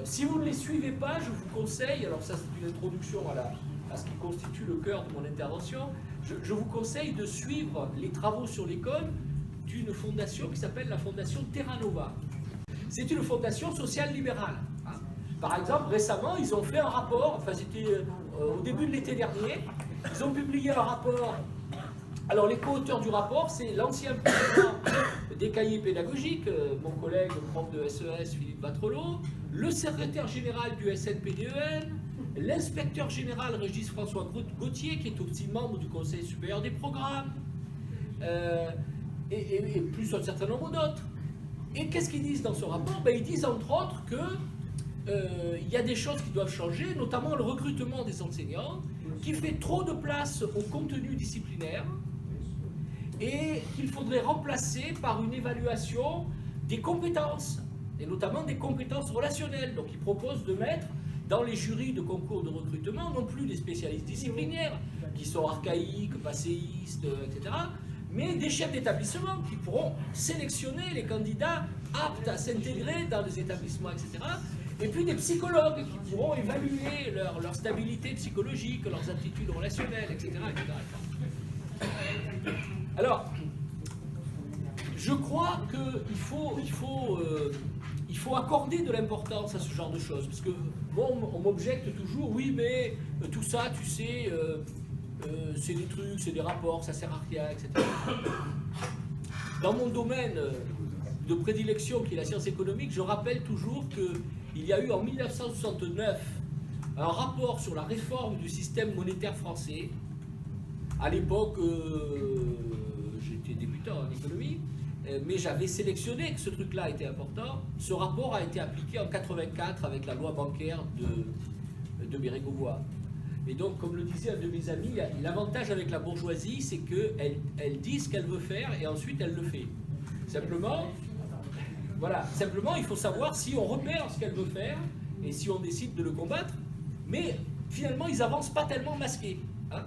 Si vous ne les suivez pas, je vous conseille, alors ça c'est une introduction à ce qui constitue le cœur de mon intervention, je vous conseille de suivre les travaux sur l'école d'une fondation qui s'appelle la fondation Terra Nova. C'est une fondation sociale libérale. Par exemple, récemment, ils ont fait un rapport, enfin c'était au début de l'été dernier, ils ont publié un rapport. Alors les co-auteurs du rapport, c'est l'ancien président des cahiers pédagogiques, mon collègue prof de SES Philippe Batrelot, le secrétaire général du SNPDEN, l'inspecteur général Régis François Gauthier, qui est aussi membre du Conseil supérieur des programmes, et plus un certain nombre d'autres. Et qu'est-ce qu'ils disent dans ce rapport? Ils disent entre autres qu'il y a des choses qui doivent changer, notamment le recrutement des enseignants, qui fait trop de place au contenu disciplinaire, et qu'il faudrait remplacer par une évaluation des compétences, et notamment des compétences relationnelles. Donc ils proposent de mettre dans les jurys de concours de recrutement non plus des spécialistes disciplinaires, qui sont archaïques, passéistes, etc., mais des chefs d'établissement qui pourront sélectionner les candidats aptes à s'intégrer dans les établissements, etc., et puis des psychologues qui pourront évaluer leur stabilité psychologique, leurs aptitudes relationnelles, etc., etc. Alors, je crois qu'il faut accorder de l'importance à ce genre de choses, parce que bon, on m'objecte toujours, oui, mais tout ça, tu sais, c'est des trucs, c'est des rapports, ça sert à rien, etc. Dans mon domaine de prédilection, qui est la science économique, je rappelle toujours qu'il y a eu en 1969 un rapport sur la réforme du système monétaire français. À l'époque, j'étais débutant en économie, mais j'avais sélectionné que ce truc-là était important. Ce rapport a été appliqué en 1984 avec la loi bancaire de Bérégovoy. Et donc, comme le disait un de mes amis, l'avantage avec la bourgeoisie, c'est qu'elle dit ce qu'elle veut faire et ensuite elle le fait. Simplement, voilà, simplement, il faut savoir si on repère ce qu'elle veut faire et si on décide de le combattre, mais finalement, ils n'avancent pas tellement masqués. Hein.